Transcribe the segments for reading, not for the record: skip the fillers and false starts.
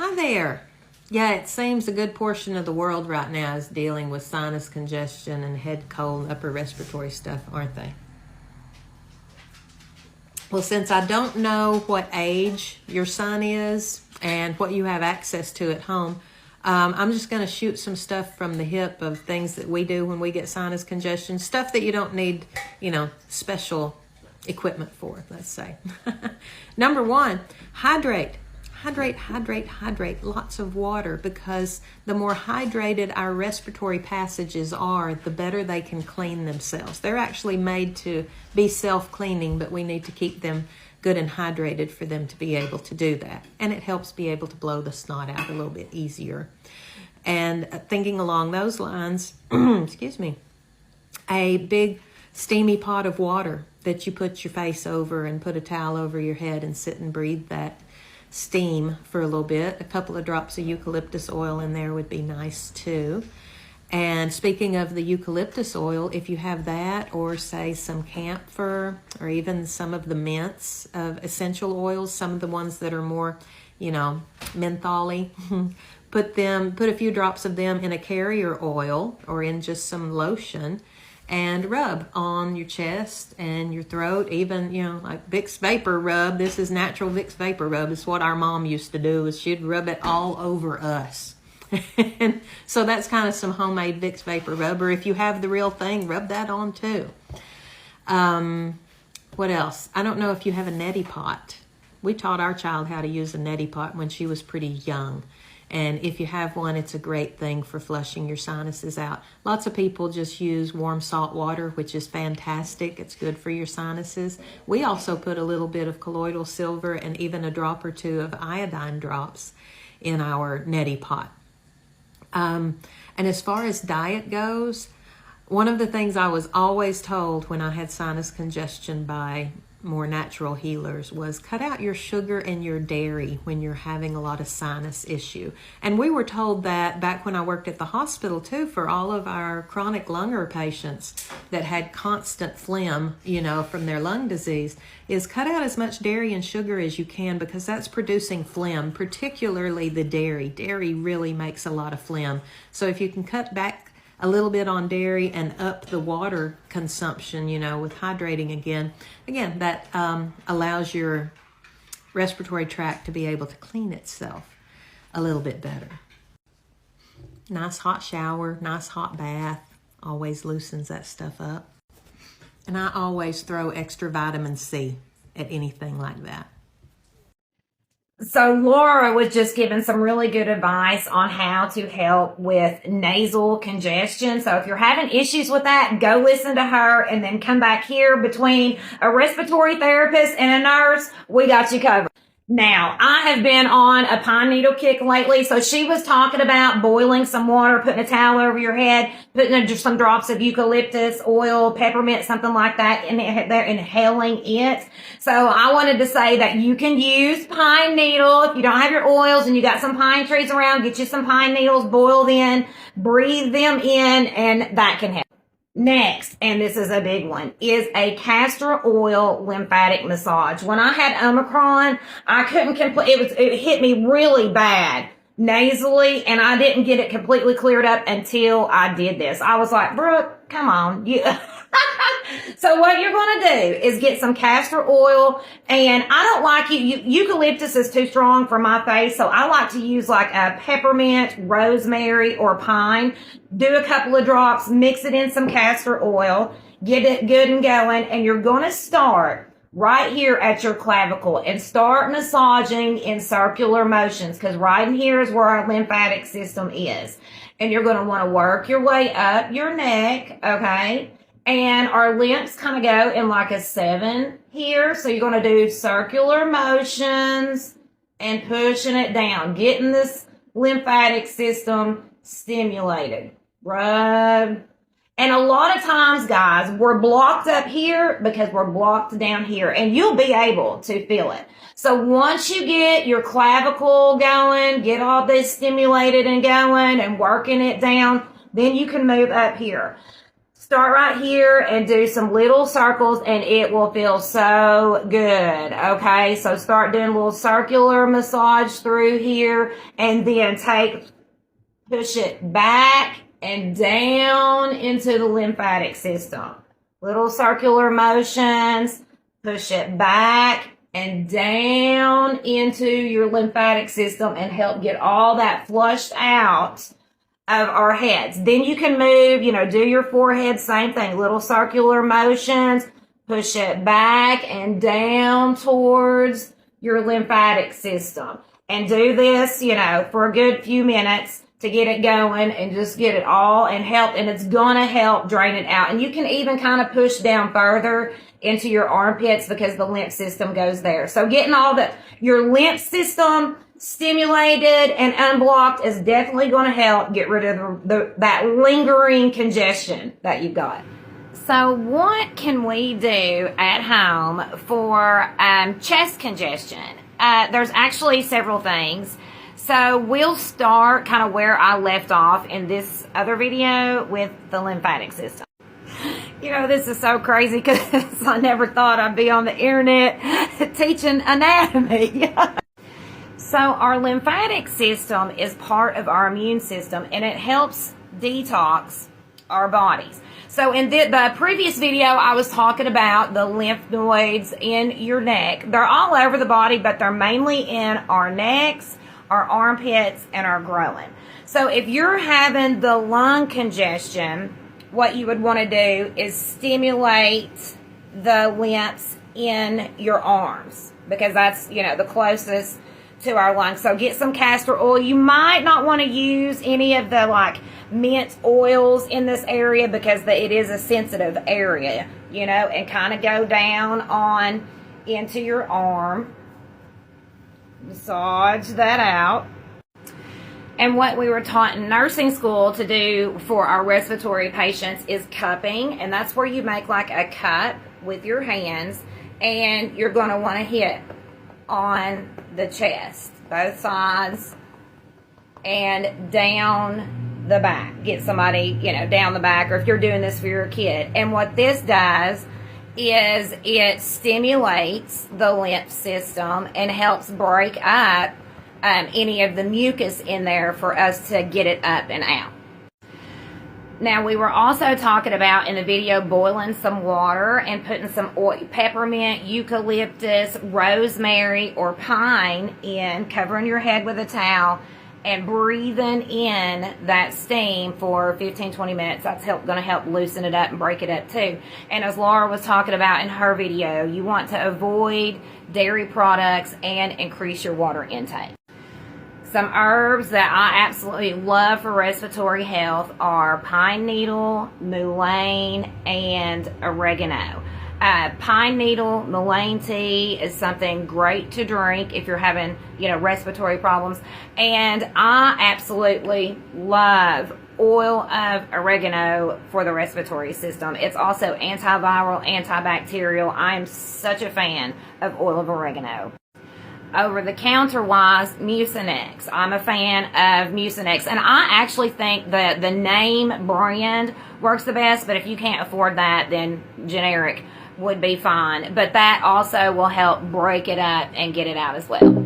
Hi there. Yeah, it seems a good portion of the world right now is dealing with sinus congestion and head cold, upper respiratory stuff, aren't they? Well, since I don't know what age your son is and what you have access to at home, I'm just going to shoot some stuff from the hip of things that we do when we get sinus congestion, stuff that you don't need, special equipment for, let's say. Number one, hydrate. Hydrate. Lots of water, because the more hydrated our respiratory passages are, the better they can clean themselves. They're actually made to be self-cleaning, but we need to keep them good and hydrated for them to be able to do that. And it helps be able to blow the snot out a little bit easier. And thinking along those lines, excuse me, a big steamy pot of water that you put your face over and put a towel over your head and sit and breathe that steam for a little bit. A couple of drops of eucalyptus oil in there would be nice too. And speaking of the eucalyptus oil, if you have that, or say some camphor, or even some of the mints of essential oils, some of the ones that are more, mentholy, put a few drops of them in a carrier oil or in just some lotion, and rub on your chest and your throat, even, like Vicks Vapor Rub. This is natural Vicks Vapor Rub. It's what our mom used to do, is she'd rub it all over us. And so that's kind of some homemade Vicks Vapor Rub, or if you have the real thing, rub that on too. What else? I don't know if you have a neti pot. We taught our child how to use a neti pot when she was pretty young. And if you have one, it's a great thing for flushing your sinuses out. Lots of people just use warm salt water, which is fantastic. It's good for your sinuses. We also put a little bit of colloidal silver and even a drop or two of iodine drops in our neti pot. And as far as diet goes, one of the things I was always told when I had sinus congestion by more natural healers was cut out your sugar and your dairy when you're having a lot of sinus issue. And we were told that back when I worked at the hospital too, for all of our chronic lunger patients that had constant phlegm, from their lung disease, is cut out as much dairy and sugar as you can, because that's producing phlegm, particularly the dairy. Dairy really makes a lot of phlegm. So if you can cut back a little bit on dairy and up the water consumption, with hydrating again, that allows your respiratory tract to be able to clean itself a little bit better. Nice hot shower, nice hot bath, always loosens that stuff up. And I always throw extra vitamin C at anything like that. So Laura was just giving some really good advice on how to help with nasal congestion. So if you're having issues with that, go listen to her and then come back here. Between a respiratory therapist and a nurse, we got you covered. Now, I have been on a pine needle kick lately. So she was talking about boiling some water, putting a towel over your head, putting in just some drops of eucalyptus oil, peppermint, something like that, and they're inhaling it. So I wanted to say that you can use pine needle. If you don't have your oils and you got some pine trees around, get you some pine needles, boil them, breathe them in, and that can help. Next, and this is a big one, is a castor oil lymphatic massage. When I had Omicron, I couldn't it hit me really bad nasally, and I didn't get it completely cleared up until I did this. I was like, Brooke, come on. So what you're going to do is get some castor oil, and I don't like eucalyptus is too strong for my face, so I like to use like a peppermint, rosemary, or pine. Do a couple of drops, mix it in some castor oil, get it good and going, and you're going to start right here at your clavicle and start massaging in circular motions, because right in here is where our lymphatic system is. And you're going to want to work your way up your neck, okay? And our lymphs kind of go in like a 7 here. So you're going to do circular motions and pushing it down, getting this lymphatic system stimulated. Rub. And a lot of times, guys, we're blocked up here because we're blocked down here. And you'll be able to feel it. So once you get your clavicle going, get all this stimulated and going and working it down, then you can move up here. start right here and do some little circles, and it will feel so good. Okay, so start doing a little circular massage through here, and then push it back and down into the lymphatic system. Little circular motions, push it back and down into your lymphatic system and help get all that flushed out of our heads. Then you can move, do your forehead, same thing, little circular motions, push it back and down towards your lymphatic system. And do this, for a good few minutes to get it going and just get it all and it's gonna help drain it out. And you can even kind of push down further into your armpits because the lymph system goes there. So getting your lymph system stimulated and unblocked is definitely going to help get rid of that lingering congestion that you've got. So what can we do at home for chest congestion? There's actually several things. So we'll start kind of where I left off in this other video with the lymphatic system. This is so crazy because I never thought I'd be on the internet teaching anatomy. So our lymphatic system is part of our immune system, and it helps detox our bodies. So in the previous video, I was talking about the lymph nodes in your neck. They're all over the body, but they're mainly in our necks, our armpits, and our groin. So if you're having the lung congestion, what you would want to do is stimulate the lymphs in your arms because that's, the closest to our lungs. So get some castor oil. You might not want to use any of the mint oils in this area because it is a sensitive area, and kind of go down on into your arm. Massage that out. And what we were taught in nursing school to do for our respiratory patients is cupping. And that's where you make a cup with your hands. And you're going to want to hit on the chest, both sides, and down the back. Get somebody, down the back, or if you're doing this for your kid. And what this does is it stimulates the lymph system and helps break up any of the mucus in there for us to get it up and out. Now, we were also talking about in the video boiling some water and putting some oil, peppermint, eucalyptus, rosemary, or pine in, covering your head with a towel, and breathing in that steam for 15-20 minutes. That's going to help loosen it up and break it up too. And as Laura was talking about in her video, you want to avoid dairy products and increase your water intake. Some herbs that I absolutely love for respiratory health are pine needle, mullein, and oregano. Pine needle, mullein tea is something great to drink if you're having, respiratory problems. And I absolutely love oil of oregano for the respiratory system. It's also antiviral, antibacterial. I am such a fan of oil of oregano. Over-the-counter wise, Mucinex. I'm a fan of Mucinex, and I actually think that the name brand works the best, but if you can't afford that, then generic would be fine. But that also will help break it up and get it out as well.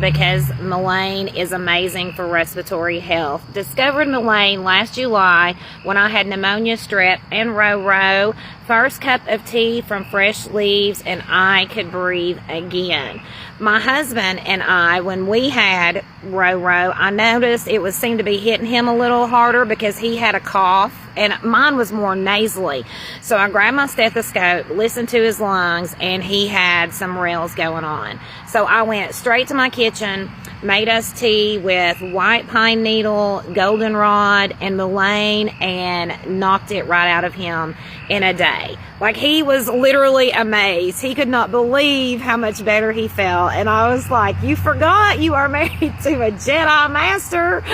Because mullein is amazing for respiratory health. Discovered mullein last July when I had pneumonia, strep, and ro-ro. First cup of tea from fresh leaves and I could breathe again. My husband and I, when we had ro-ro, I noticed it seemed to be hitting him a little harder because he had a cough and mine was more nasally. So I grabbed my stethoscope, listened to his lungs, and he had some rails going on. So I went straight to my kitchen, made us tea with white pine needle, goldenrod, and mullein, and knocked it right out of him in a day. Like, he was literally amazed. He could not believe how much better he felt. And I was like, you forgot you are married to a Jedi Master.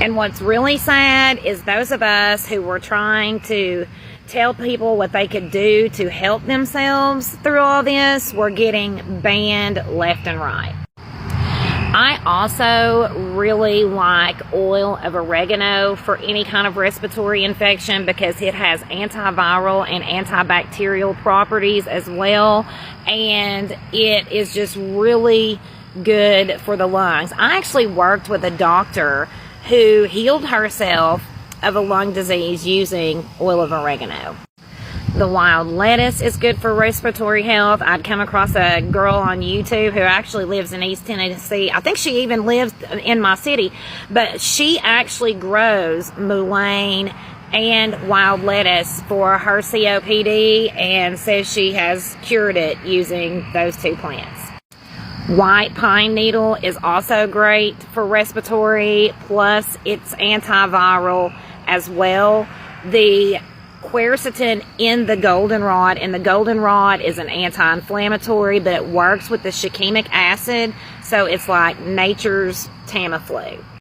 And what's really sad is those of us who were trying to tell people what they could do to help themselves through all this were getting banned left and right. I also really like oil of oregano for any kind of respiratory infection because it has antiviral and antibacterial properties as well, and it is just really good for the lungs. I actually worked with a doctor who healed herself of a lung disease using oil of oregano. The wild lettuce is good for respiratory health. I'd come across a girl on YouTube who actually lives in East Tennessee. I think she even lives in my city, but she actually grows mullein and wild lettuce for her COPD and says she has cured it using those two plants. White pine needle is also great for respiratory, plus it's antiviral as well. The quercetin in the goldenrod, and the goldenrod is an anti-inflammatory, but it works with the shikimic acid, so it's like nature's Tamiflu.